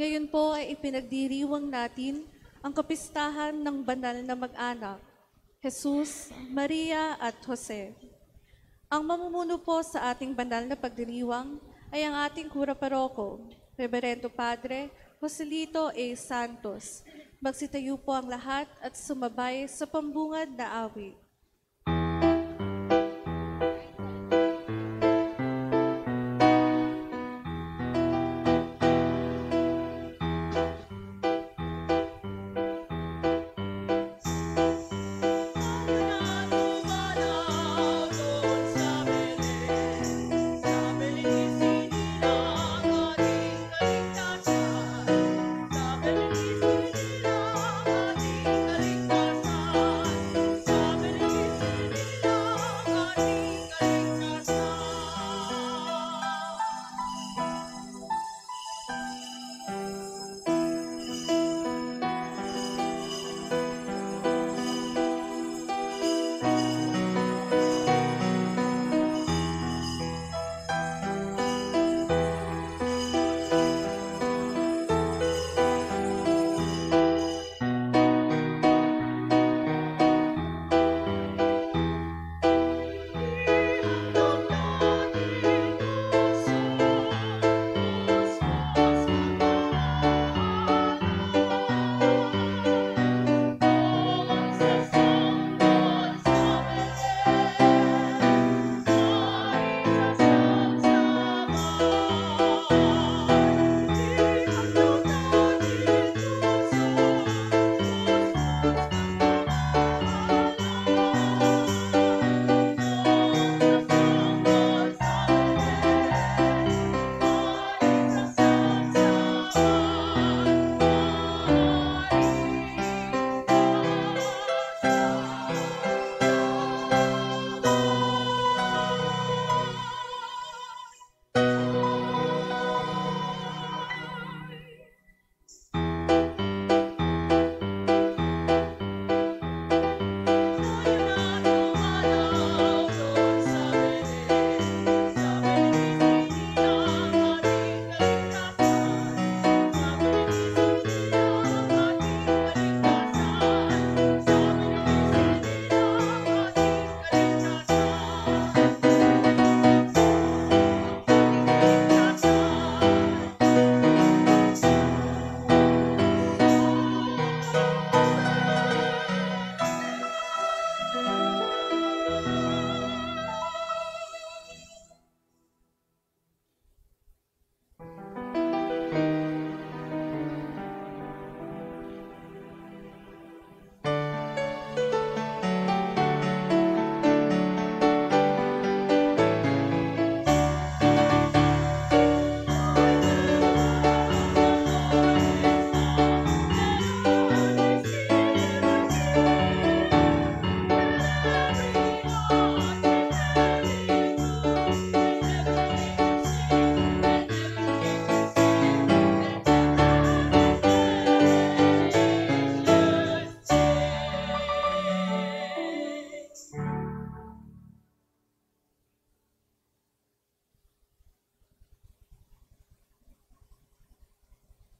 Ngayon po ay ipinagdiriwang natin ang kapistahan ng banal na mag-anak, Jesus, Maria at Jose. Ang mamumuno po sa ating banal na pagdiriwang ay ang ating kura paroko, Reverendo Padre Joselito A. Santos. Magsitayo po ang lahat at sumabay sa pambungad na awit.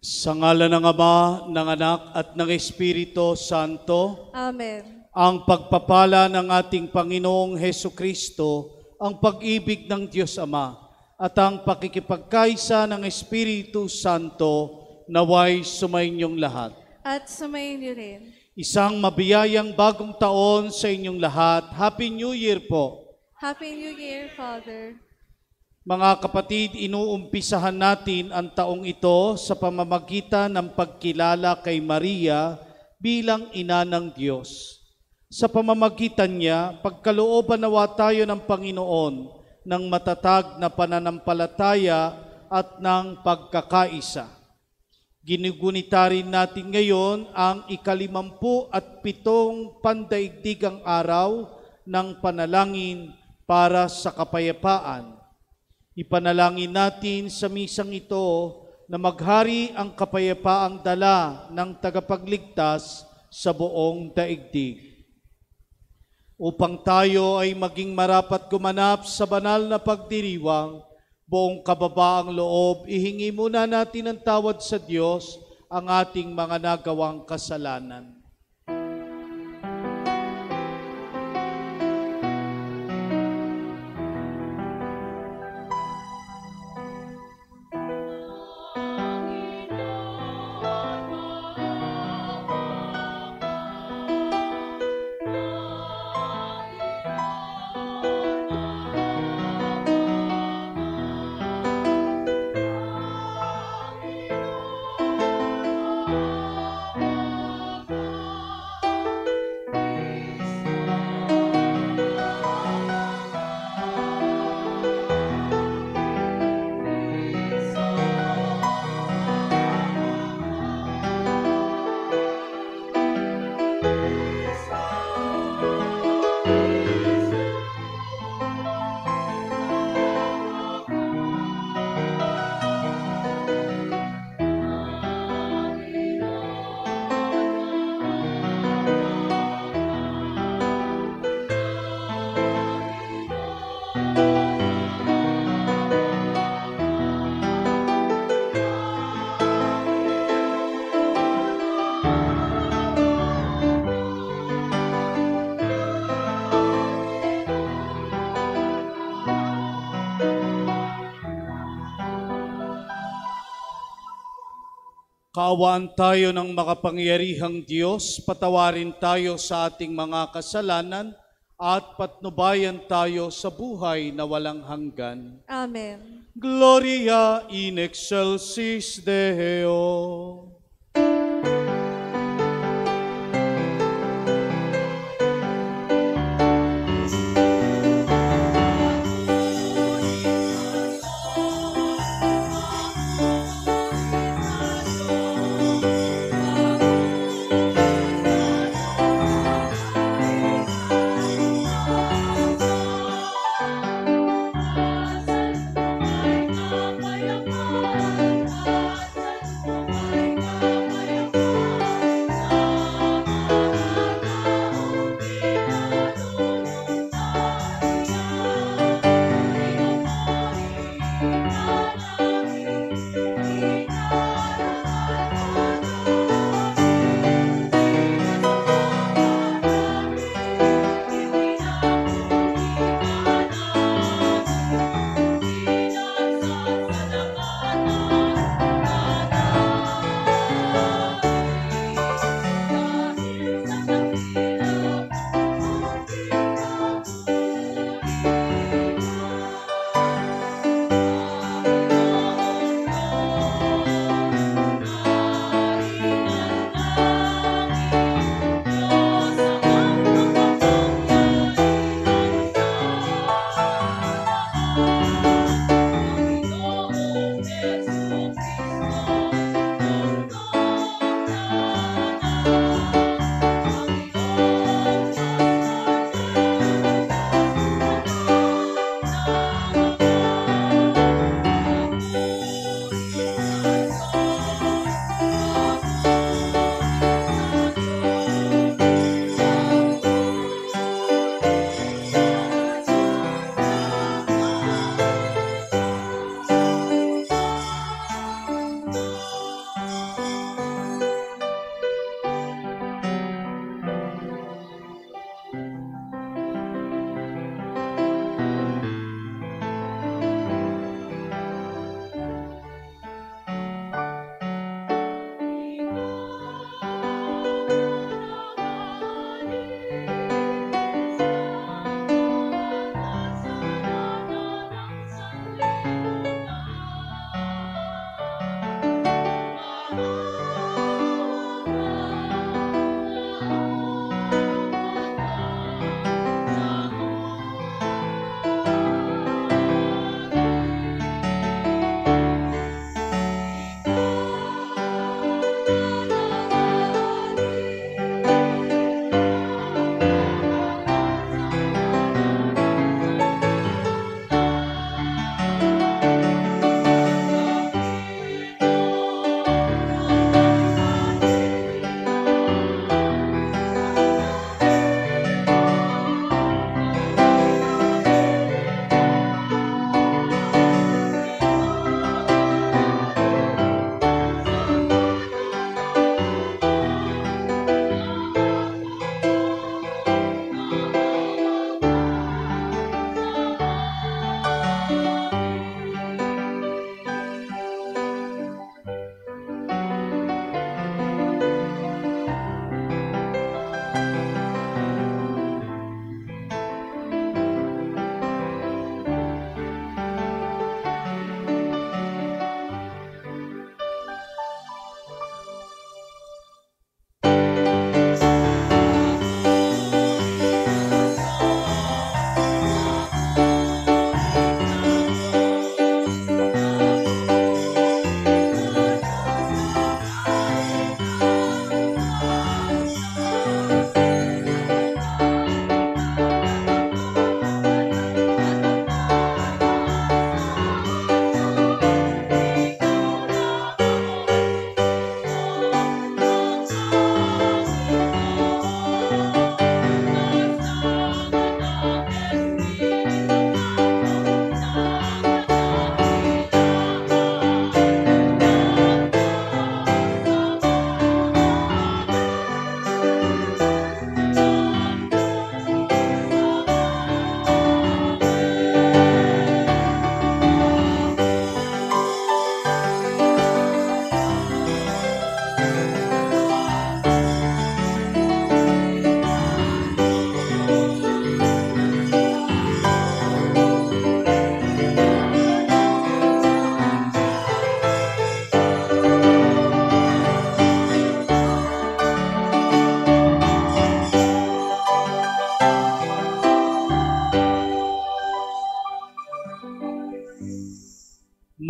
Sa ngalan ng Ama, ng Anak, at ng Espiritu Santo, Amen. ang pagpapala ng ating Panginoong Hesukristo, ang pag-ibig ng Diyos Ama, at ang pakikipagkaisa ng Espiritu Santo, naway sumainyong lahat. At sumayin niyo rin. Isang mabiyayang bagong taon sa inyong lahat. Happy New Year po! Happy New Year, Father. Mga kapatid, inuumpisahan natin ang taong ito sa pamamagitan ng pagkilala kay Maria bilang ina ng Diyos. Sa pamamagitan niya, pagkalooban nawa tayo ng Panginoon ng matatag na pananampalataya at ng pagkakaisa. Ginugunita rin natin ngayon ang ika-57 pandaigdigang araw ng panalangin para sa kapayapaan. Ipanalangin natin sa misang ito na maghari ang kapayapaang dala ng tagapagligtas sa buong daigdig. Upang tayo ay maging marapat gumanap sa banal na pagdiriwang, buong kababaang loob, ihingi muna natin ang tawad sa Diyos ang ating mga nagawang kasalanan. Kaawaan tayo ng makapangyarihang Diyos, patawarin tayo sa ating mga kasalanan at patnubayan tayo sa buhay na walang hanggan. Amen. Gloria in excelsis Deo.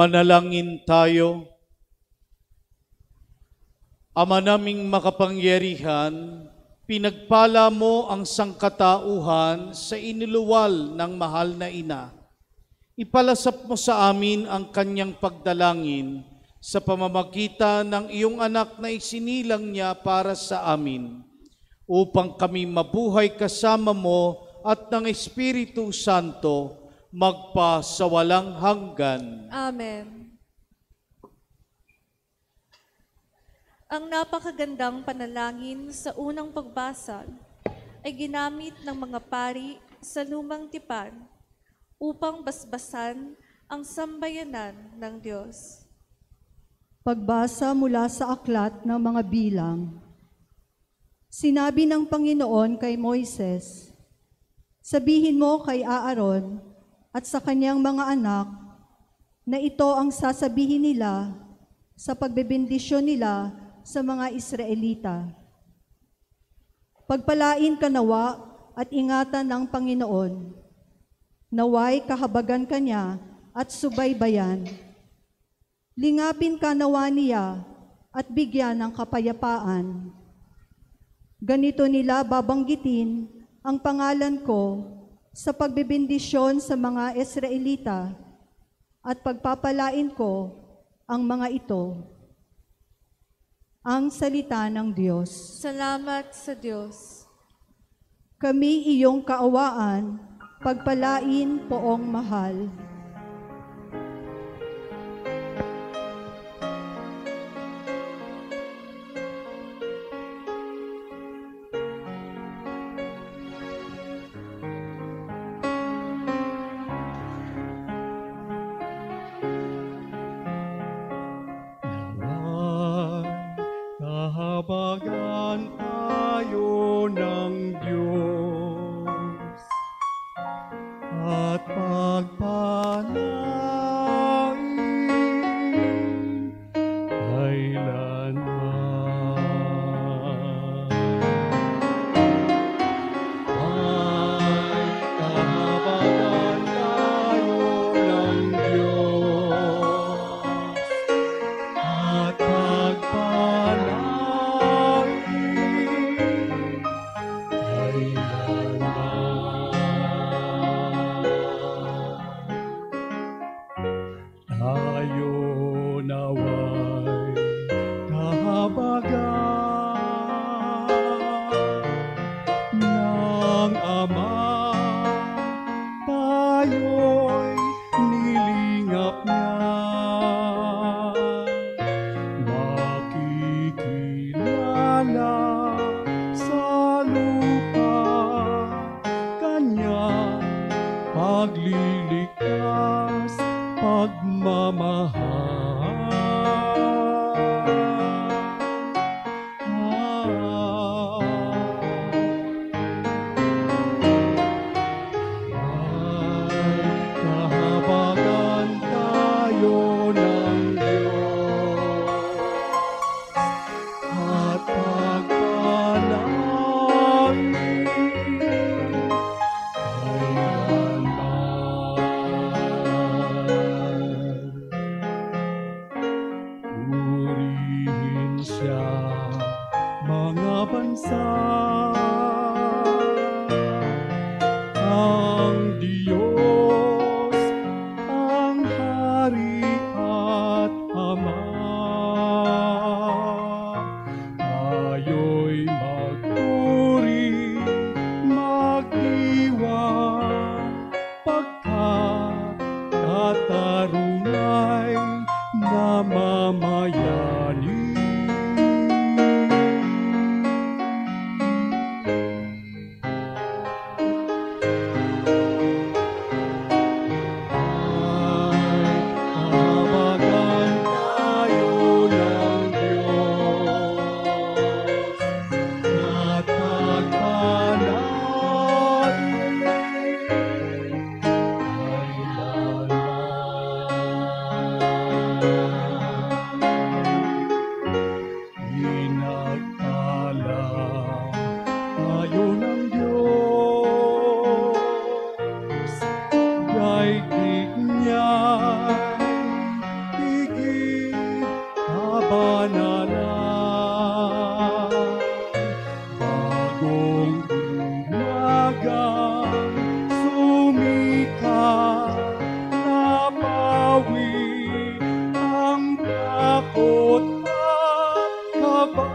Manalangin tayo. Ama naming makapangyarihan, pinagpala mo ang sangkatauhan sa inuluwal ng mahal na ina. Ipalasap mo sa amin ang kanyang pagdalangin sa pamamagitan ng iyong anak na isinilang niya para sa amin, upang kami mabuhay kasama mo at ng Espiritu Santo magpa sa walang hanggan. Amen. Ang napakagandang panalangin sa unang pagbasag ay ginamit ng mga pari sa lumang tipan upang basbasan ang sambayanan ng Diyos. Pagbasa mula sa aklat ng mga bilang. Sinabi ng Panginoon kay Moises, "Sabihin mo kay Aaron at sa kanyang mga anak na ito ang sasabihin nila sa pagbebendisyon nila sa mga Israelita. Pagpalain ka nawa at ingatan ng Panginoon. Naway kahabagan ka niya at subaybayan. Lingapin ka nawa niya at bigyan ng kapayapaan. Ganito nila babanggitin ang pangalan ko sa pagbebendisyon sa mga Israelita at pagpapalain ko ang mga ito." Ang salita ng Diyos. Salamat sa Diyos. Kami iyong kaawaan, pagpalain poong mahal. Kahabagan tayo ng Diyos at pagpalain kailanman. Ay, kahabagan tayo ng Diyos at pagpalain tayo naway kahabagan ng Ama, tayo'y nilingap niya. Makikilala sa lupa kanyang pagliligtas, pagmamahal. Ay, kahabagan tayo ng Diyos at pagpalain purihin siya, mga bansa. Ang Diyos, ang Hari at Ama, tayo'y magpuri, magdiwang, pagkat katarunay namamayani. Kahabagan tayo ng Diyos at pagpalain kailanman. Inagpala tayo ng Diyos, daigdig niya'y bagong umagang sumikat, napawi ang takot at kaba.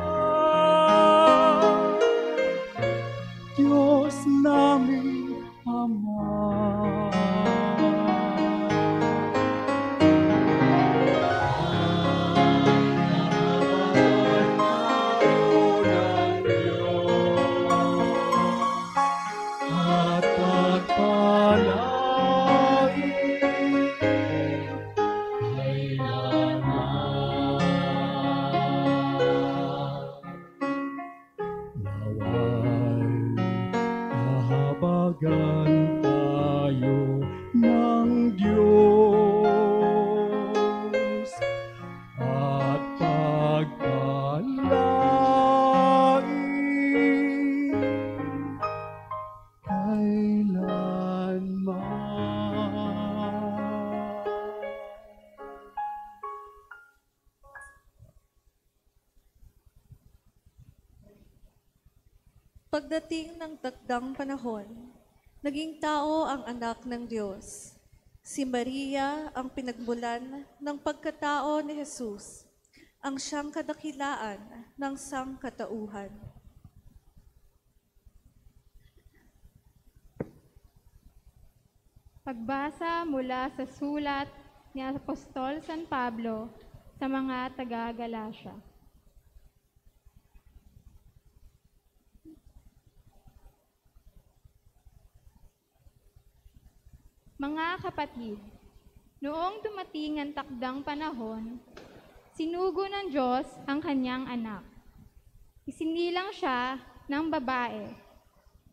Diyos naming Ama, at pagpalain naway kahabagan tayo ng Diyos at pagpalain kailanman. Pagdating ng takdang panahon, naging tao ang anak ng Diyos. Si Maria ang pinagmulan ng pagkatao ni Jesus, ang siyang kadakilaan ng sangkatauhan. Pagbasa mula sa sulat ni Apostol San Pablo sa mga taga-Galasya. Mga kapatid, noong dumating ang takdang panahon, sinugo ng Diyos ang kanyang anak. Isinilang siya ng babae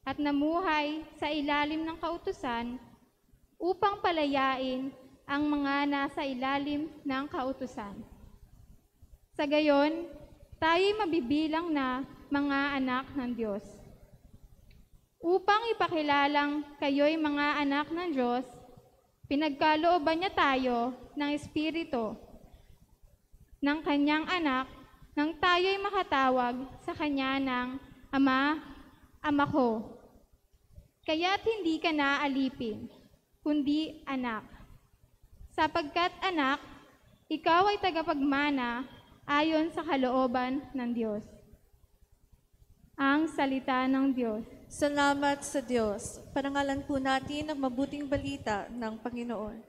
at namuhay sa ilalim ng kautusan upang palayain ang mga nasa ilalim ng kautusan. Sa gayon, tayo'y mabibilang na mga anak ng Diyos. Upang ipakilalang kayo'y mga anak ng Diyos, pinagkalooban niya tayo ng Espiritu ng kanyang anak nang tayo'y makatawag sa kanya ng Ama, Ama ko. Kaya't hindi ka na alipin, kundi anak. Sapagkat anak, ikaw ay tagapagmana ayon sa kalooban ng Diyos. Ang salita ng Diyos. Salamat sa Diyos. Parangalan po natin ang mabuting balita ng Panginoon.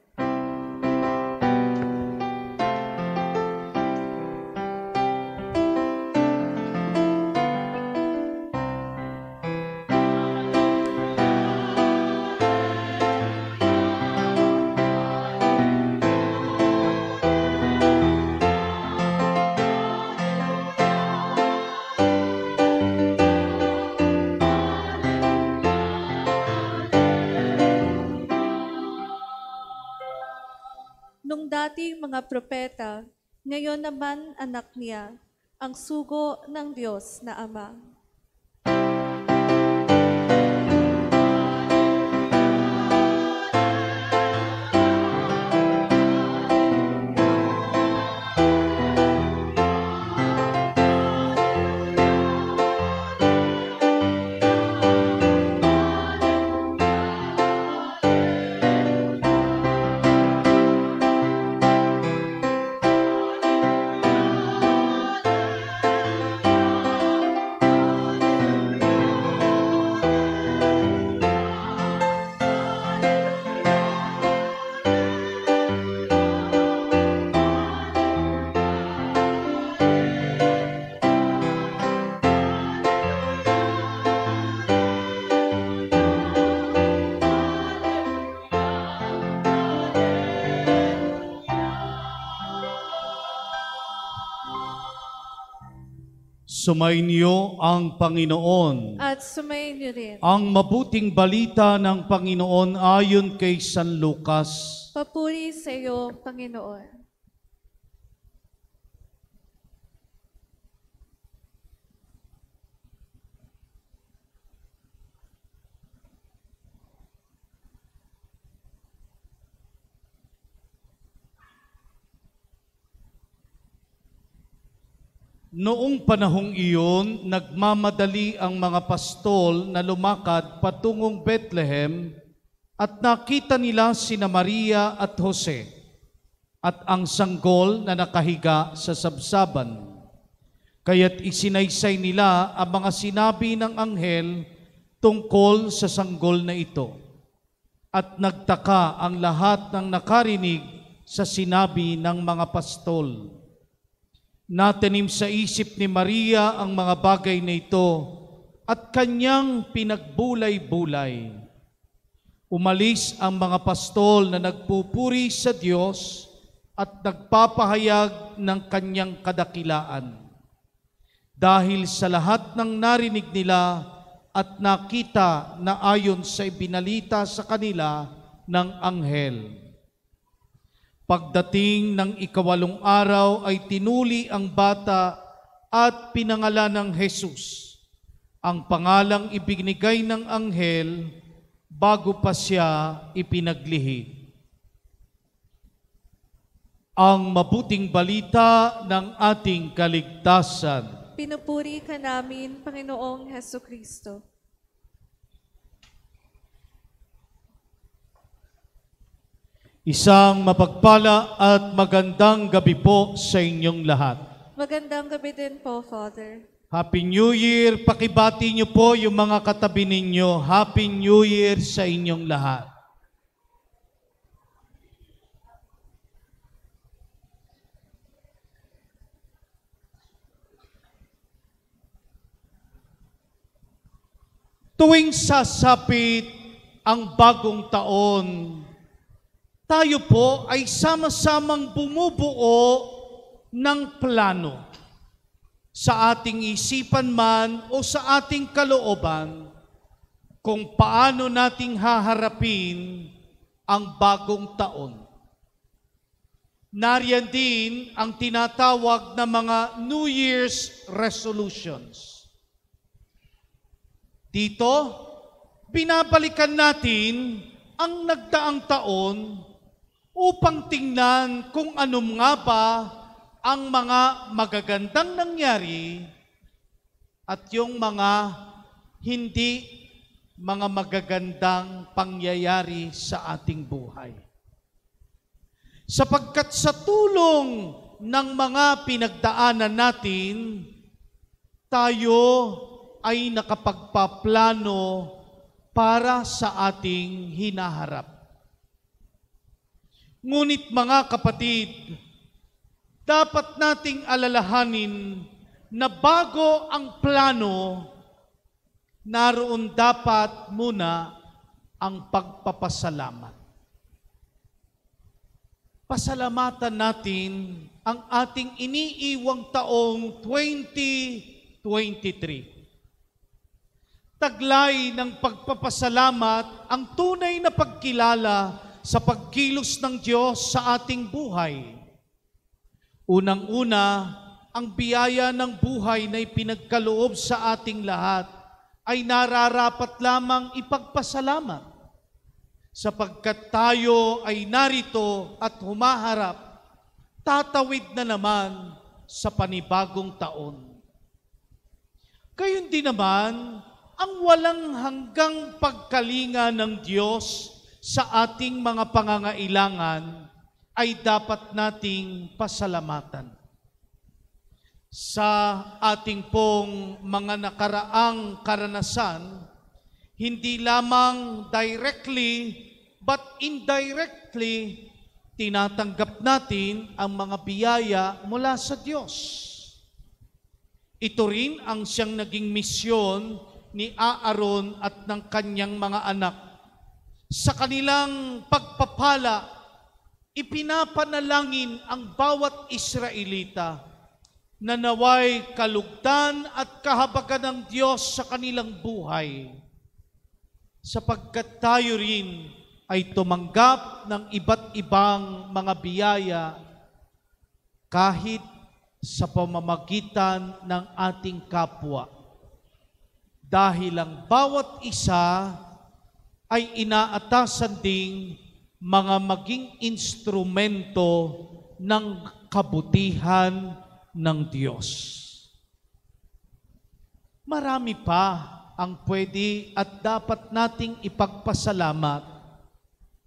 Nung dating mga propeta, ngayon naman anak niya, ang sugo ng Diyos na Ama. Sumainyo ang Panginoon. At sumayin niyo rin. Ang mabuting balita ng Panginoon ayon kay San Lucas. Papuri sa iyo, Panginoon. Noong panahong iyon, nagmamadali ang mga pastol na lumakad patungong Bethlehem at nakita nila sina Maria at Jose at ang sanggol na nakahiga sa sabsaban. Kaya't isinaysay nila ang mga sinabi ng anghel tungkol sa sanggol na ito. At nagtaka ang lahat ng nakarinig sa sinabi ng mga pastol. Natanim sa isip ni Maria ang mga bagay na ito at kanyang pinagbulay-bulay. Umalis ang mga pastol na nagpupuri sa Diyos at nagpapahayag ng kanyang kadakilaan. Dahil sa lahat ng narinig nila at nakita na ayon sa ibinalita sa kanila ng anghel. Pagdating ng 8 araw ay tinuli ang bata at pinangalan ng Jesus, ang pangalang ibinigay ng anghel bago pa siya ipinaglihi. Ang mabuting balita ng ating kaligtasan. Pinupuri ka namin, Panginoong Hesukristo. Isang mapagpala at magandang gabi po sa inyong lahat. Magandang gabi din po, Father. Happy New Year! Pakibati niyo po yung mga katabi ninyo. Happy New Year sa inyong lahat. Tuwing sasapit ang bagong taon, tayo po ay sama-samang bumubuo ng plano sa ating isipan man o sa ating kalooban kung paano nating haharapin ang bagong taon. Nariyan din ang tinatawag na mga New Year's resolutions. Dito, binabalikan natin ang nagdaang taon upang tingnan kung ano nga ba ang mga magagandang nangyari at yung mga hindi mga magagandang pangyayari sa ating buhay. Sapagkat sa tulong ng mga pinagdaanan natin, tayo ay nakapagpaplano para sa ating hinaharap. Ngunit mga kapatid, dapat nating alalahanin na bago ang plano, naroon dapat muna ang pagpapasalamat. Pasalamatan natin ang ating iniiwang taong 2023. Taglay ng pagpapasalamat ang tunay na pagkilala sa pagkilos ng Diyos sa ating buhay. Unang-una, ang biyaya ng buhay na ipinagkaloob sa ating lahat ay nararapat lamang ipagpasalamat sapagkat tayo ay narito at humaharap, tatawid na naman sa panibagong taon. Gayon din naman, ang walang hanggang pagkalinga ng Diyos sa ating mga pangangailangan ay dapat nating pasalamatan. Sa ating pong mga nakaraang karanasan, hindi lamang directly but indirectly tinatanggap natin ang mga biyaya mula sa Diyos. Ito rin ang siyang naging misyon ni Aaron at ng kanyang mga anak. Sa kanilang pagpapala, ipinapanalangin ang bawat Israelita na naway kalugdan at kahabagan ng Diyos sa kanilang buhay, sapagkat tayo rin ay tumanggap ng iba't ibang mga biyaya kahit sa pamamagitan ng ating kapwa. Dahil ang bawat isa ay inaatasan ding mga maging instrumento ng kabutihan ng Diyos. marami pa ang pwede at dapat nating ipagpasalamat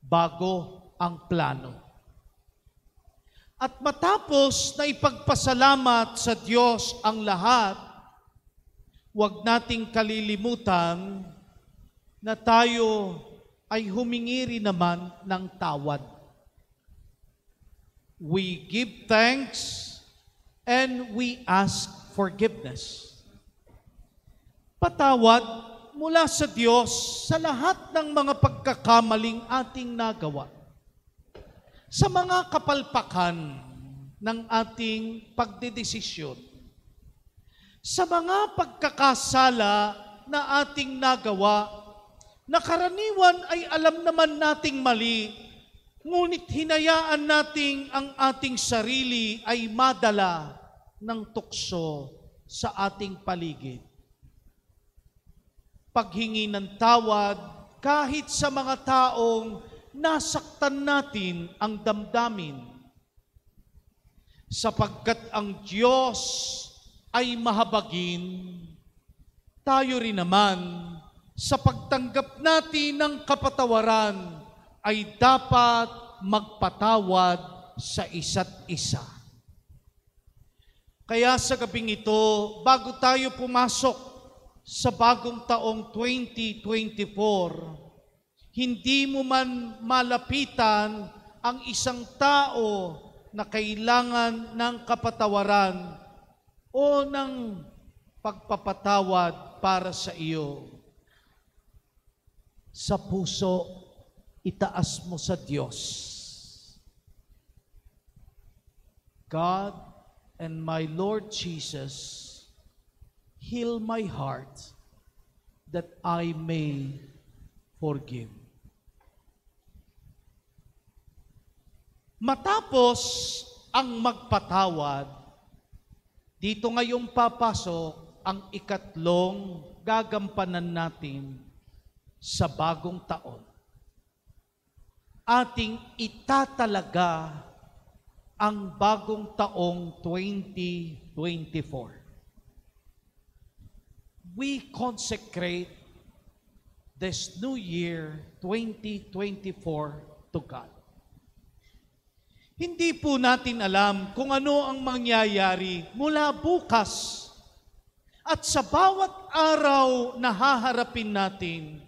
bago ang plano. At matapos na ipagpasalamat sa Diyos ang lahat, huwag nating kalilimutan na tayo ay humingi rin naman ng tawad. We give thanks and we ask forgiveness. Patawad mula sa Diyos sa lahat ng mga pagkakamaling ating nagawa. Sa mga kapalpakan ng ating pagdedesisyon. Sa mga pagkakasala na ating nagawa, na karaniwan ay alam naman nating mali, ngunit hinayaan nating ang ating sarili ay madala ng tukso sa ating paligid. Paghingi ng tawad kahit sa mga taong nasaktan natin ang damdamin. Sapagkat ang Diyos ay mahabagin, tayo rin naman sa pagtanggap natin ng kapatawaran ay dapat magpatawad sa isa't isa. Kaya sa gabing ito, bago tayo pumasok sa bagong taong 2024, hindi mo man malapitan ang isang tao na kailangan ng kapatawaran o ng pagpapatawad para sa iyo. Sa puso, itaas mo sa Diyos. God and my Lord Jesus, heal my heart that I may forgive. Matapos ang magpatawad, dito ngayong papasok ang ikatlong gagampanan natin sa bagong taon. Ating itatalaga ang bagong taong 2024. We consecrate this new year 2024 to God. Hindi po natin alam kung ano ang mangyayari mula bukas at sa bawat araw na haharapin natin.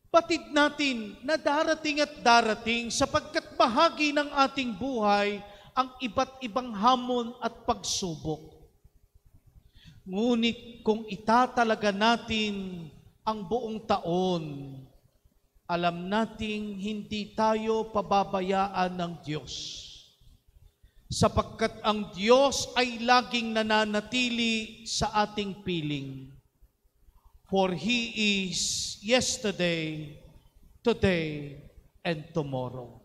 Batid natin na darating at darating sapagkat bahagi ng ating buhay ang iba't ibang hamon at pagsubok. Ngunit kung itatalaga natin ang buong taon, alam nating hindi tayo pababayaan ng Diyos. Sapagkat ang Diyos ay laging nananatili sa ating piling. For He is yesterday, today, and tomorrow.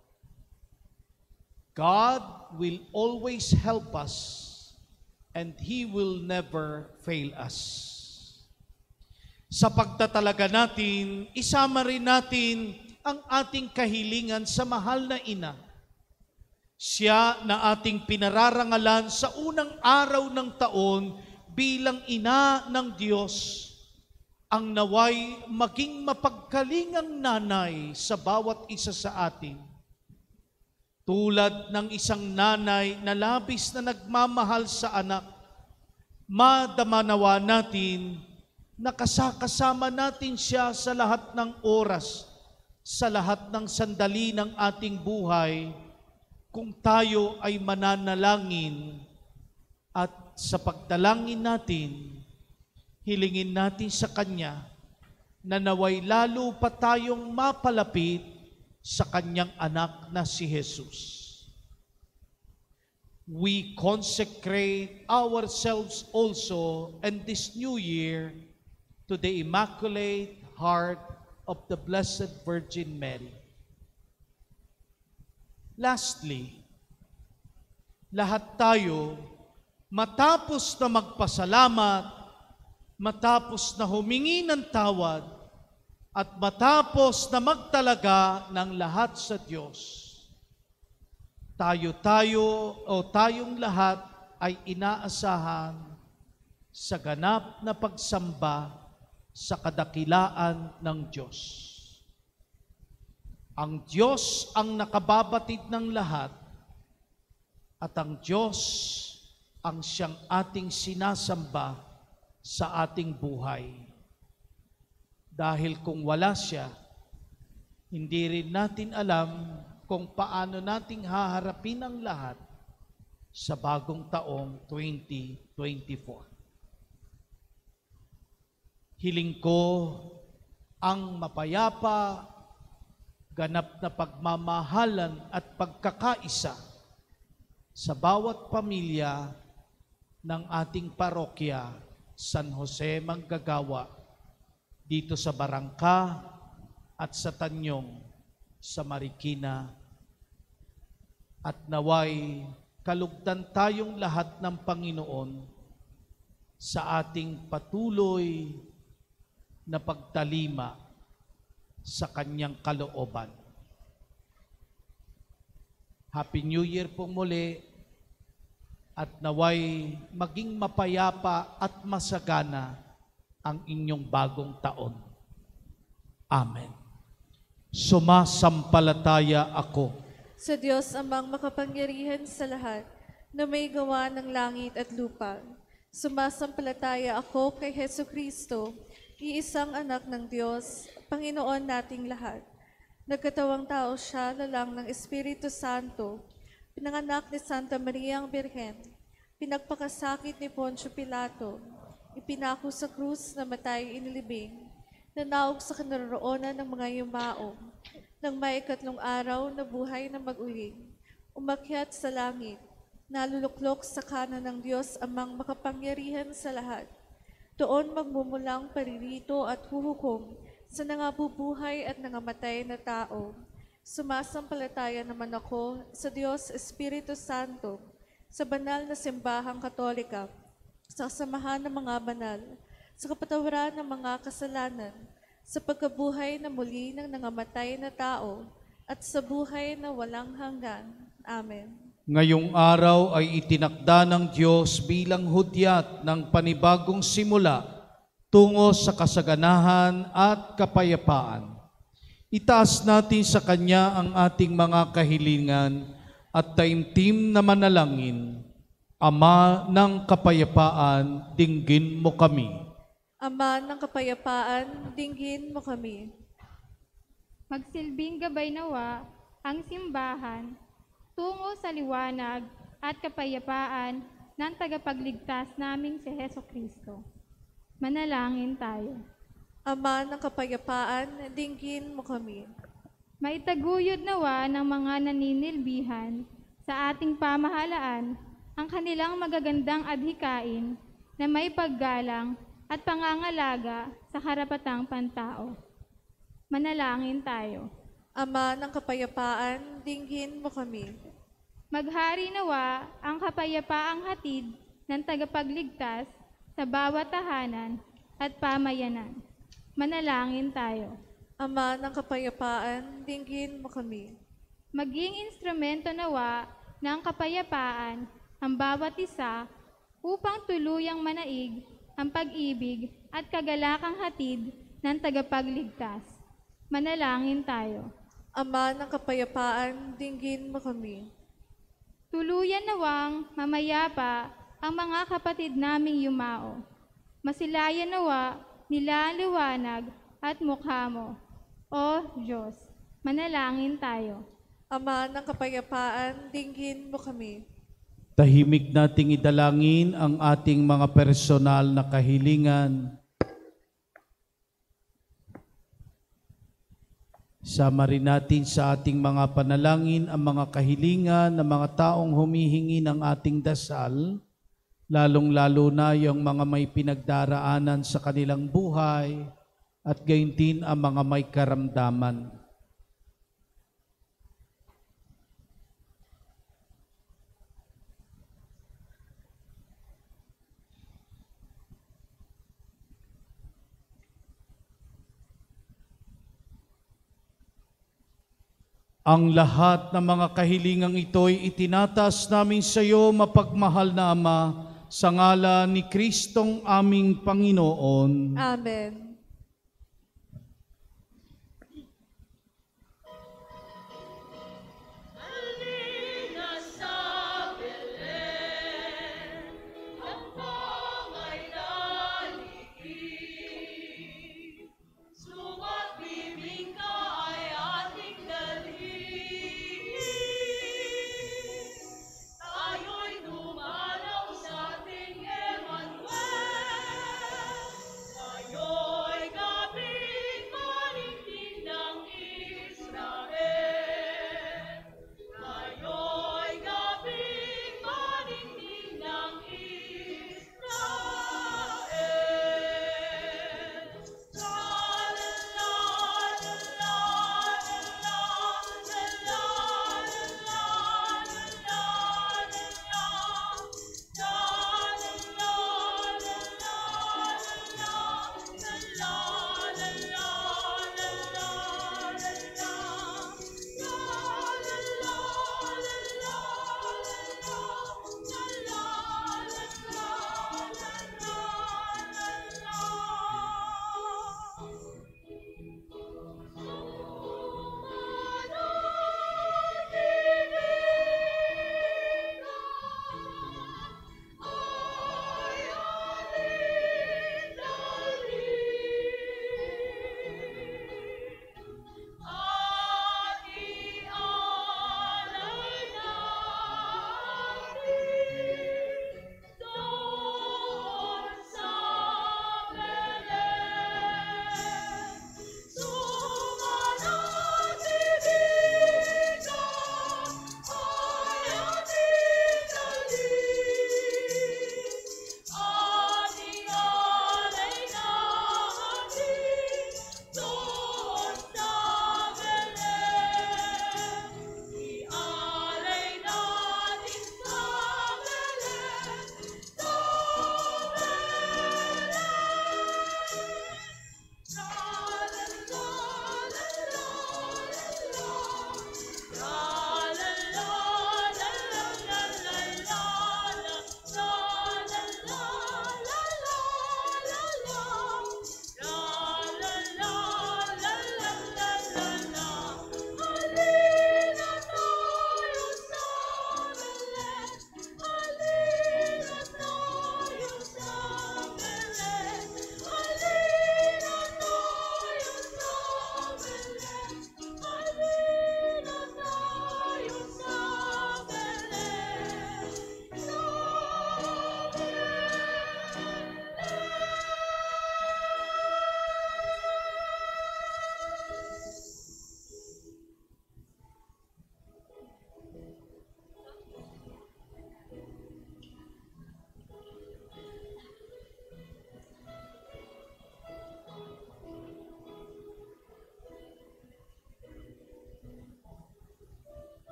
God will always help us and He will never fail us. Sa pagtatalaga natin, isama rin natin ang ating kahilingan sa mahal na ina. Siya na ating pinararangalan sa unang araw ng taon bilang ina ng Diyos, ang naway maging mapagkalingang nanay sa bawat isa sa atin. Tulad ng isang nanay na labis na nagmamahal sa anak, madama nawa natin na kasama natin siya sa lahat ng oras, sa lahat ng sandali ng ating buhay, kung tayo ay mananalangin at sa pagdalangin natin, hilingin natin sa Kanya na naway lalo pa tayong mapalapit sa Kanyang anak na si Jesus. We consecrate ourselves also in this new year to the Immaculate Heart of the Blessed Virgin Mary. Lastly, lahat tayo, matapos na magpasalamat, matapos na humingi ng tawad, at matapos na magtalaga ng lahat sa Diyos, tayong lahat ay inaasahan sa ganap na pagsamba sa kadakilaan ng Diyos. Ang Diyos ang nakababatid ng lahat at ang Diyos ang siyang ating sinasamba sa ating buhay. Dahil kung wala siya, hindi rin natin alam kung paano nating haharapin ang lahat sa bagong taong 2024. Hiling ko ang mapayapa, ganap na pagmamahalan at pagkakaisa sa bawat pamilya ng ating parokya, San Jose Manggagawa, dito sa Barangka at sa Tanyong, sa Marikina. At naway kalugdan tayong lahat ng Panginoon sa ating patuloy na pagtalima sa Kanyang kalooban. Happy New Year po muli at naway maging mapayapa at masagana ang inyong bagong taon. Amen. Sumasampalataya ako Sa Diyos amang makapangyarihan sa lahat, na may gawa ng langit at lupa. Sumasampalataya ako kay Hesu Kristo, iisang anak ng Diyos, Panginoon nating lahat. Nagkatawang tao siya, lalang ng Espiritu Santo, pinanganak ni Santa Maria ang Birhen, pinagpakasakit ni Poncio Pilato, ipinako sa krus, namatay inilibing, nanaog sa kinaroroonan ng mga yumao, nang may ikatlong araw na buhay na mag-uling, umakyat sa langit, naluluklok sa kanan ng Diyos amang makapangyarihan sa lahat. Doon magmumulang paririto at huhukom sa nangabubuhay at nangamatay na tao. Sumasampalataya naman ako sa Diyos Espiritu Santo, sa banal na simbahang katolika, sa kasamahan ng mga banal, sa kapatawaran ng mga kasalanan, sa pagkabuhay na muli ng nangamatay na tao, at sa buhay na walang hanggan. Amen. Ngayong araw ay itinakda ng Diyos bilang hudyat ng panibagong simula tungo sa kasaganahan at kapayapaan. Itaas natin sa Kanya ang ating mga kahilingan at taimtim na manalangin. Ama ng kapayapaan, dinggin mo kami. Ama ng kapayapaan, dinggin mo kami. Magsilbing gabay nawa ang simbahan tungo sa liwanag at kapayapaan ng tagapagligtas naming si Hesu Kristo. Manalangin tayo. Ama ng kapayapaan, dinggin mo kami. Maitaguyod nawa ng mga naninilbihan sa ating pamahalaan ang kanilang magagandang adhikain na may paggalang at pangangalaga sa karapatang pantao. Manalangin tayo. Ama ng kapayapaan, dinggin mo kami. Maghari nawa ang kapayapaang hatid ng tagapagligtas sa bawat tahanan at pamayanan. Manalangin tayo. Ama ng kapayapaan, dinggin mo kami. Maging instrumento nawa ng kapayapaan ang bawat isa upang tuluyang manaig ang pag-ibig at kagalakang hatid ng tagapagligtas. Manalangin tayo. Ama ng kapayapaan, dinggin mo kami. Tuluyan nawang mamayapa ang mga kapatid naming yumao. Masilayan nawa nila ang liwanag at mukha mo. O Diyos, manalangin tayo. Ama ng kapayapaan, dinggin mo kami. Tahimik nating idalangin ang ating mga personal na kahilingan. Sama rin natin sa ating mga panalangin ang mga kahilingan ng mga taong humihingi ng ating dasal, lalong-lalo na yung mga may pinagdaraanan sa kanilang buhay at gayon din ang mga may karamdaman. Ang lahat ng mga kahilingang ito'y itinatas namin sa iyo, mapagmahal na Ama, sa ngalan ni Kristong aming Panginoon. Amen.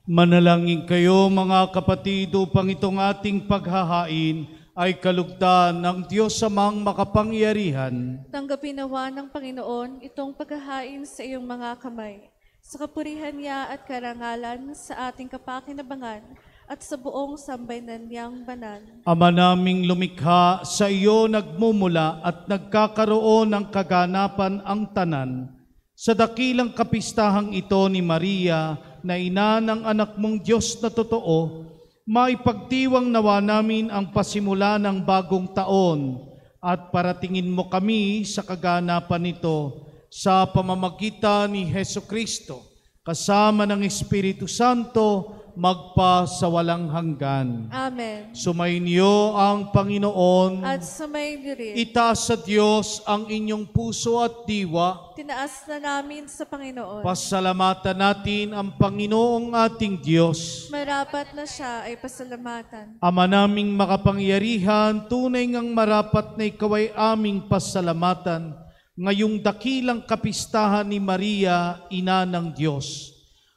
Manalangin kayo mga kapatid upang itong ating paghahain ay kalugdan ng Diyos Amang makapangyarihan. Tanggapin nawa ng Panginoon itong paghahain sa iyong mga kamay, sa kapurihan niya at karangalan sa ating kapakinabangan at sa buong sambayanan niyang banal. Ama naming lumikha, sa iyo nagmumula at nagkakaroon ng kaganapan ang tanan. Sa dakilang kapistahang ito ni Maria, na ina ng anak mong Diyos na totoo, maipagdiwang nawa namin ang pasimula ng bagong taon at paratingin mo kami sa kaganapan nito sa pamamagitan ni Hesu Kristo, kasama ng Espiritu Santo, magpa sa walang hanggan. Amen. Sumainyo ang Panginoon. At sumayin rin. Itaas sa Diyos ang inyong puso at diwa. Tinaas na namin sa Panginoon. Pasalamatan natin ang Panginoong ating Diyos. Marapat na siya ay pasalamatan. Ama naming makapangyarihan, tunay ngang marapat na ikaw ay aming pasalamatan ngayong dakilang kapistahan ni Maria, Ina ng Diyos.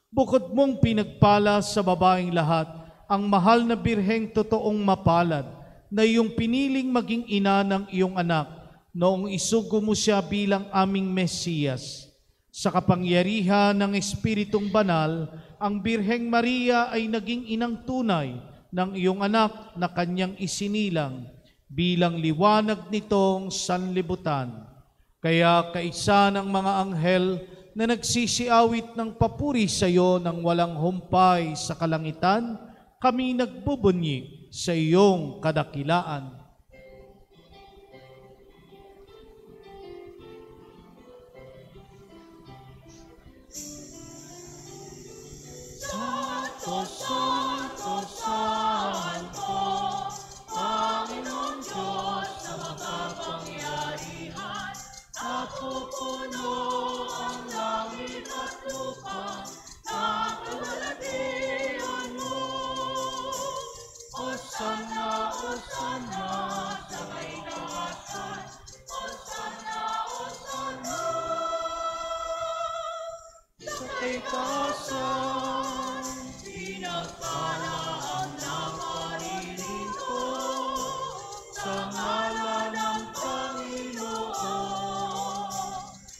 Bukod mong pinagpala sa babaeng lahat, ang mahal na birheng totoong mapalad, na iyong piniling maging ina ng iyong anak, noong isugo mo siya bilang aming Mesiyas. Sa kapangyarihan ng Espiritong Banal, ang Birheng Maria ay naging inang tunay ng iyong anak na kanyang isinilang bilang liwanag nitong sanlibutan. Kaya kaisa ng mga anghel na nagsisiawit ng papuri sa iyo ng walang humpay sa kalangitan, kami nagbubunyi sa iyong kadakilaan. Santo, Santo, Santo, Panginoong Diyos na makapangyarihan, at pupuno ang langit at lupa na kaluwalhatian mo. Hosanna, Hosanna, sa may taasan. Hosanna, Hosanna, sa may taasan. Pinagpala ang nakarito sa ngalan ng Panginoon.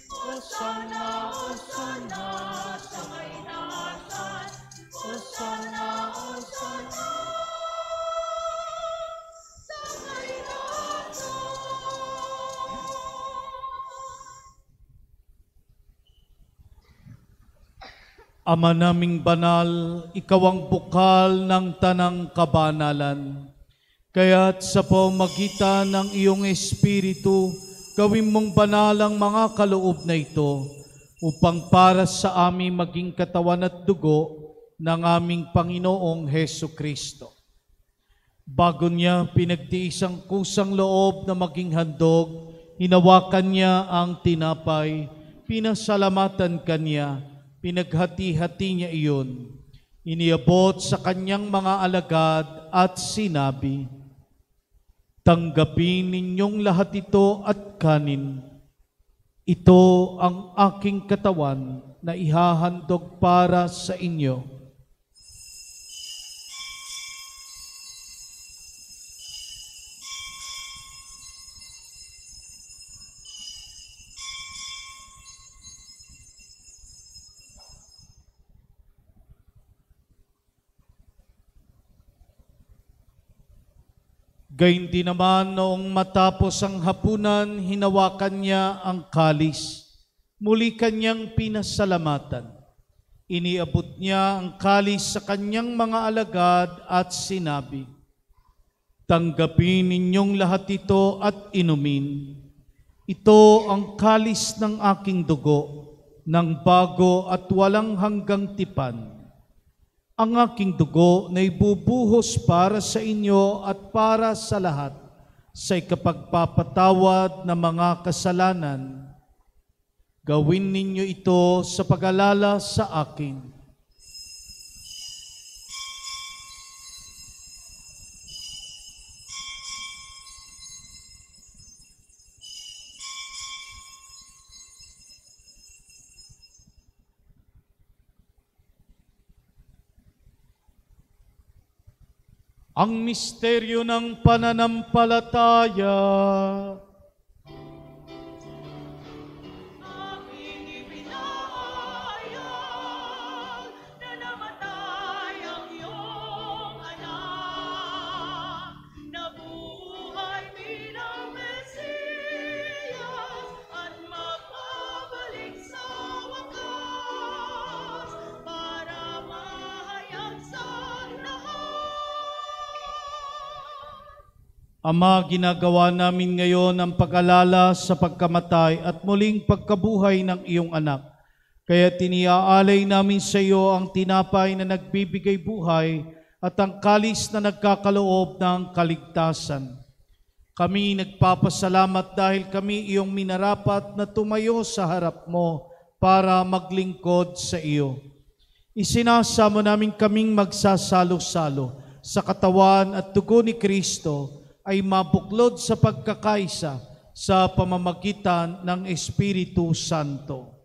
Hosanna, Hosanna, sa may taasan. Hosanna, Hosanna, sa may taasan. Ama naming banal, ikaw ang bukal ng tanang kabanalan. Kaya't sa pamamagitan ng iyong Espiritu, gawin mong banal ang mga kaloob na ito upang para sa amin maging katawan at dugo ng aming Panginoong Hesu Kristo. Bago niya pinagtiis ang kusang loob na maging handog, hinawakan niya ang tinapay, pinasalamatan kanya, pinaghati-hati niya iyon. Iniabot sa kanyang mga alagad at sinabi, "Tanggapin ninyong lahat ito at kanin. Ito ang aking katawan na ihahandog para sa inyo." Gayun din naman noong matapos ang hapunan, hinawakan niya ang kalis. Muli kanyang pinasalamatan. Iniabot niya ang kalis sa kanyang mga alagad at sinabi, "Tanggapin ninyong lahat ito at inumin. Ito ang kalis ng aking dugo, ng bago at walang hanggang tipan. Ang aking dugo na ibubuhos para sa inyo at para sa lahat sa ikapagpapatawad ng mga kasalanan. Gawin ninyo ito sa pag-alala sa akin." Ang misteryo ng pananampalataya. Aking ipinahayag na namatay ang iyong Ama, ginagawa namin ngayon ang pag-alala sa pagkamatay at muling pagkabuhay ng iyong anak. Kaya tiniaalay namin sa iyo ang tinapay na nagbibigay buhay at ang kalis na nagkakaloob ng kaligtasan. Kami nagpapasalamat dahil kami iyong minarapat na tumayo sa harap mo para maglingkod sa iyo. Isinasamo namin kaming magsasalo-salo sa katawan at dugo ni Kristo ay mabuklod sa pagkakaisa sa pamamagitan ng Espiritu Santo.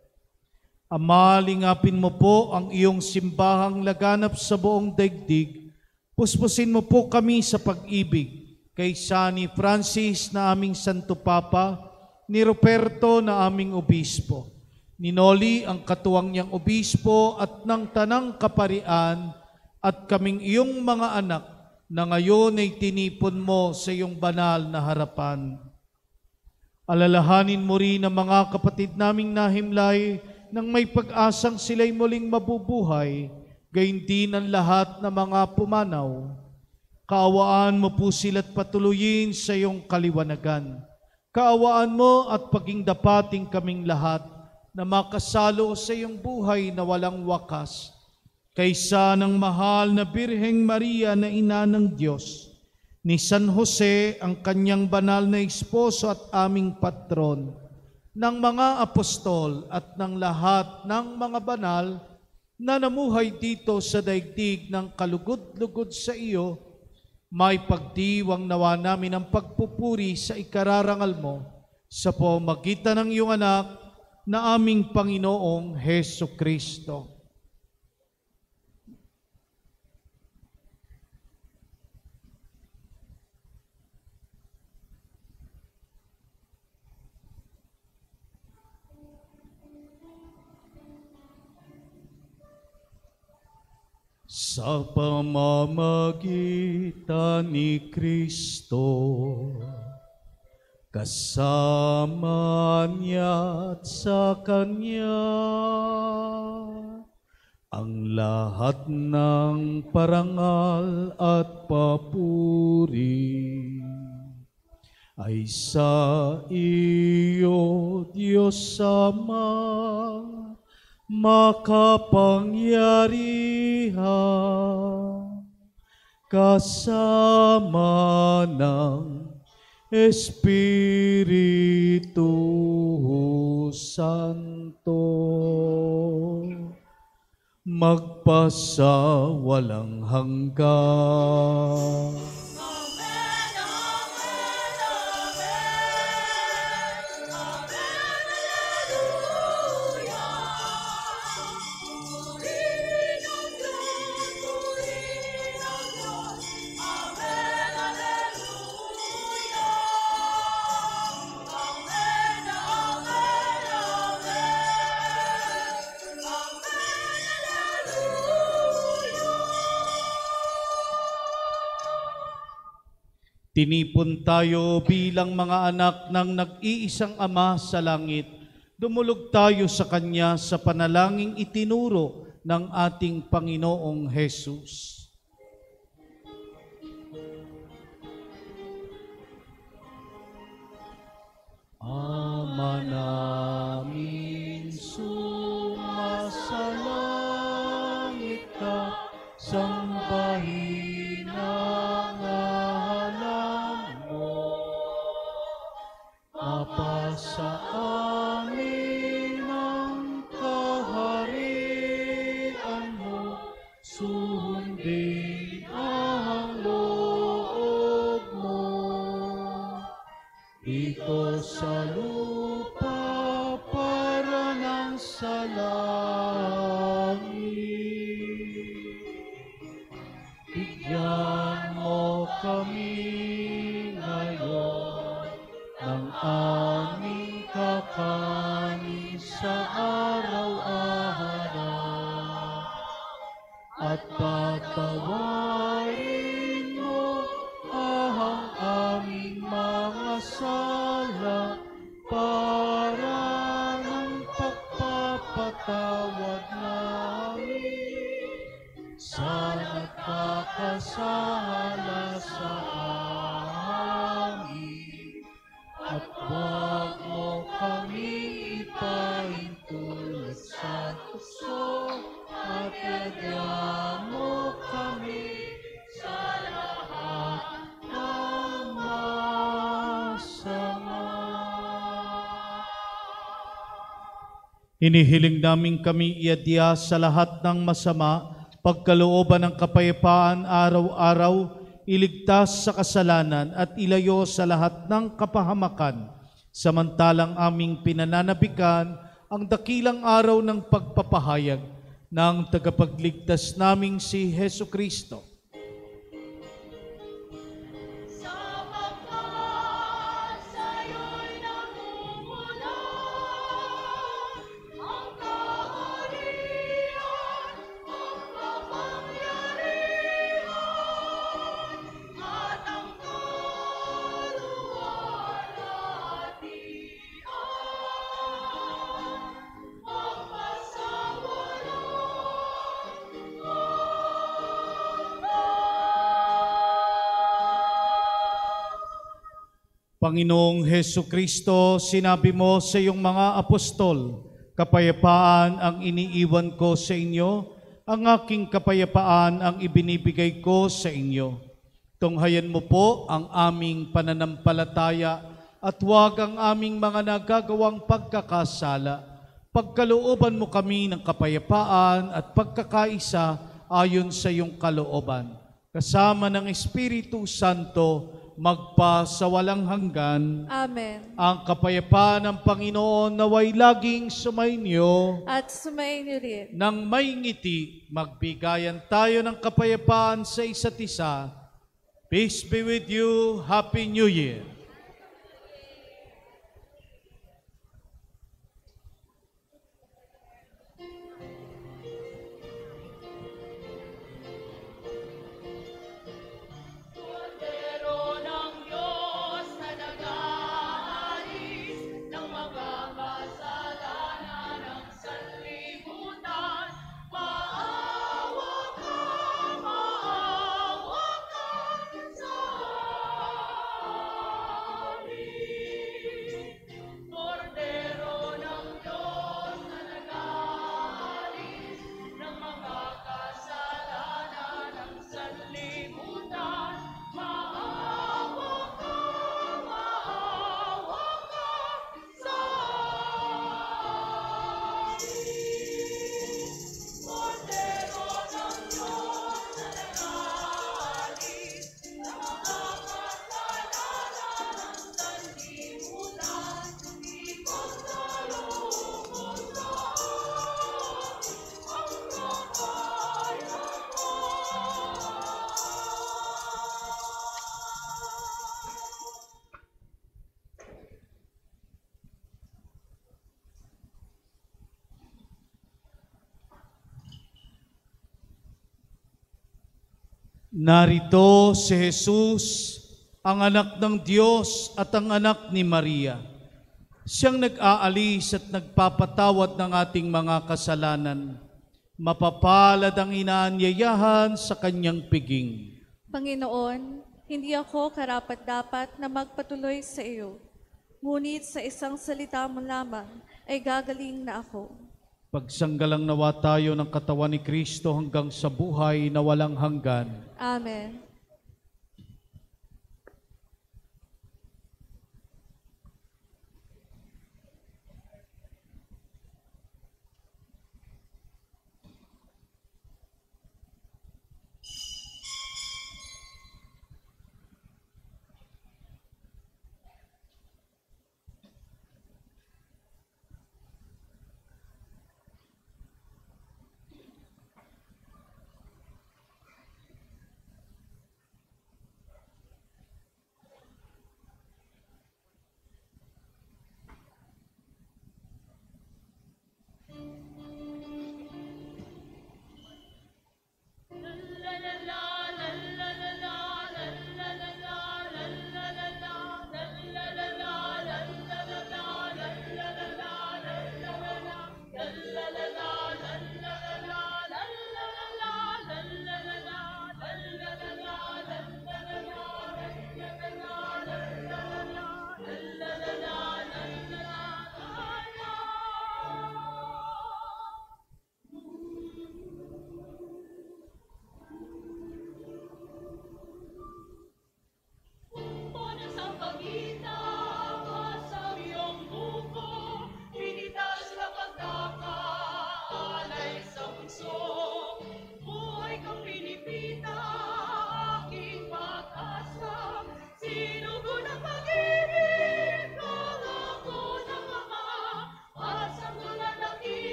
Ama, lingapin mo po ang iyong simbahang laganap sa buong daigdig. Puspusin mo po kami sa pag-ibig kaysa ni Francis na aming Santo Papa, ni Roberto na aming Obispo, ni Noli ang katuwang niyang Obispo at ng Tanang Kaparian at kaming iyong mga anak na ngayon ay tinipon mo sa iyong banal na harapan. Alalahanin mo rin ang mga kapatid naming nahimlay nang may pag-asang sila'y muling mabubuhay, gayon din ang lahat ng mga pumanaw. Kaawaan mo po sila't patuloyin sa iyong kaliwanagan. Kaawaan mo at paging dapating kaming lahat na makasalo sa iyong buhay na walang wakas, kaysa ng mahal na Birheng Maria na ina ng Diyos, ni San Jose ang kanyang banal na esposo at aming patron, ng mga apostol at ng lahat ng mga banal na namuhay dito sa daigdig ng kalugod-lugod sa iyo, may pagdiwang nawa namin ang pagpupuri sa ikararangal mo sa pamamagitan ng iyong anak na aming Panginoong Heso Kristo. Sa pamamagitan ni Kristo, kasama niya at sa Kanya, ang lahat ng parangal at papuri ay sa iyo, Diyos Ama, makapangyarihan, kasama ng Espiritu Santo, magpasa walang hanggan. Tinipon tayo bilang mga anak ng nag-iisang Ama sa langit. Dumulog tayo sa Kanya sa panalangin itinuro ng ating Panginoong Hesus. Ama namin, sumasalangit ka, sambahin ang ngalan mo. Mapasa amin ang kaharian mo, sundin ang loob mo. Dito sa lupa para ng sa langit. Bigyan mo kami ngayon ng aming kakanin sa araw-araw, at patawarin mo ang aming mga sala para ng pagpapatawad namin sa nagkakasala sa amin. Hinihiling namin kami iadya sa lahat ng masama, pagkalooban ng kapayapaan araw-araw, iligtas sa kasalanan at ilayo sa lahat ng kapahamakan, samantalang aming pinananabikan ang dakilang araw ng pagpapahayag ng tagapagligtas naming si Hesu Kristo. Panginoong Hesu Kristo, sinabi mo sa iyong mga apostol, kapayapaan ang iniiwan ko sa inyo, ang aking kapayapaan ang ibinibigay ko sa inyo. Tunghayan mo po ang aming pananampalataya at huwag ang aming mga nagagawang pagkakasala. Pagkalooban mo kami ng kapayapaan at pagkakaisa ayon sa iyong kalooban. Kasama ng Espiritu Santo, magpa sa walang hanggan. Amen. Ang kapayapaan ng Panginoon naway laging sumainyo. At sumainyo rin. Nang may ngiti, magbigayan tayo ng kapayapaan sa isa't isa. Peace be with you. Happy New Year. Narito si Jesus, ang anak ng Diyos at ang anak ni Maria. Siyang nag-aalis at nagpapatawad ng ating mga kasalanan. Mapapalad ang inaanyayahan sa kanyang piging. Panginoon, hindi ako karapat-dapat na magpatuloy sa iyo. Ngunit sa isang salita mo lamang ay gagaling na ako. Pagsanggalang nawa tayo ng katawan ni Kristo hanggang sa buhay na walang hanggan. Amen.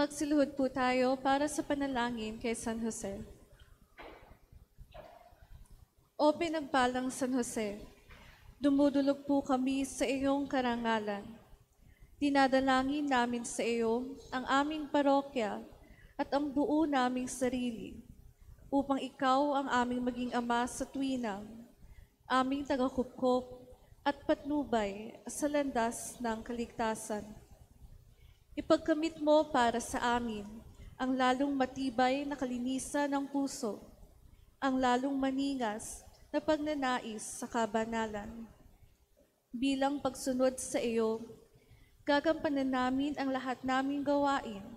Magsiluhod po tayo para sa panalangin kay San Jose. O pinagpalang San Jose, dumudulog po kami sa iyong karangalan. Dinadalangin namin sa iyo ang aming parokya at ang buo naming sarili, upang ikaw ang aming maging ama sa tuwinang, aming tagakupkop at patnubay sa landas ng kaligtasan. Ipagkamit mo para sa amin ang lalong matibay na kalinisan ng puso, ang lalong maningas na pagnanais sa kabanalan. Bilang pagsunod sa iyo, gagampanan namin ang lahat naming gawain,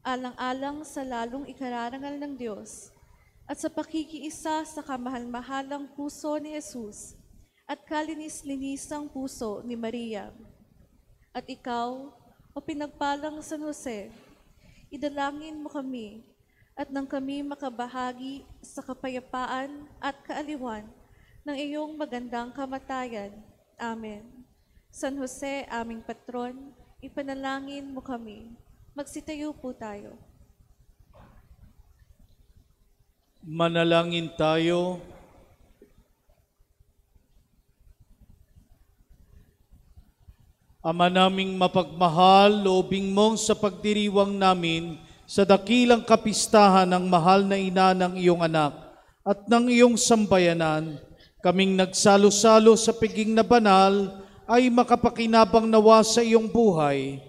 alang-alang sa lalong ikararangal ng Diyos at sa pakikiisa sa kamahal-mahalang puso ni Jesus at kalinis-linisang puso ni Maria. At ikaw, o pinagpalang San Jose, idalangin mo kami at nang kami makabahagi sa kapayapaan at kaaliwan ng iyong magandang kamatayan. Amen. San Jose, aming patron, ipanalangin mo kami. Magsitayo po tayo. Manalangin tayo. Ama naming mapagmahal, loobing mong sa pagdiriwang namin sa dakilang kapistahan ng mahal na ina ng iyong anak at ng iyong sambayanan, kaming nagsalo-salo sa piging na banal ay makapakinabang nawa sa iyong buhay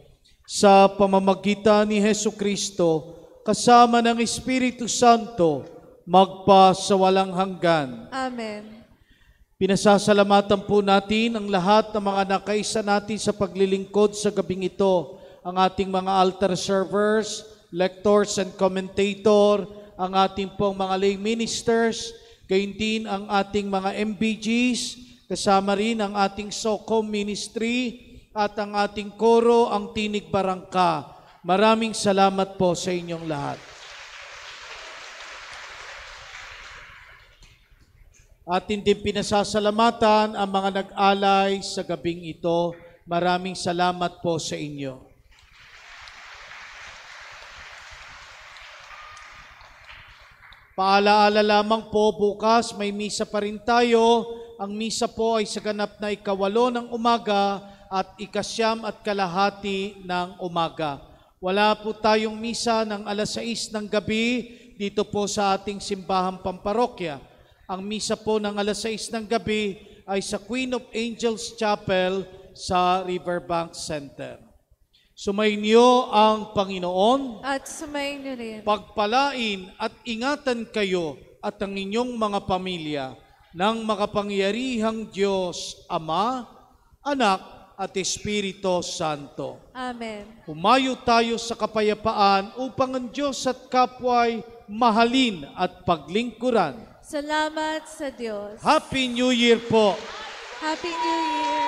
sa pamamagitan ni Hesu Kristo kasama ng Espiritu Santo magpa sa walang hanggan. Amen. Pinasasalamatan po natin ang lahat ng mga nakaisa natin sa paglilingkod sa gabing ito, ang ating mga altar servers, lectors and commentator, ang ating pong mga lay ministers, gayon din ang ating mga MBGs, kasama rin ang ating SOCOM ministry at ang ating koro, ang Tinig Barangka. Maraming salamat po sa inyong lahat. Atin din pinasasalamatan ang mga nag-alay sa gabing ito. Maraming salamat po sa inyo. Paalaala lamang po, bukas may misa pa rin tayo. Ang misa po ay sa ganap na 8 ng umaga at 9:30 ng umaga. Wala po tayong misa ng 6:00 ng gabi dito po sa ating simbahang pamparokya. Ang misa po ng 6:00 ng gabi ay sa Queen of Angels Chapel sa Riverbank Center. Sumainyo ang Panginoon. At sumayin niyo rin. Pagpalain at ingatan kayo at ang inyong mga pamilya ng makapangyarihang Diyos, Ama, Anak, at Espiritu Santo. Amen. Humayo tayo sa kapayapaan upang ang Diyos at kapwa'y mahalin at paglingkuran. Salamat sa Diyos. Happy New Year po! Happy New Year!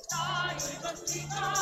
Tayo'y magsigaw.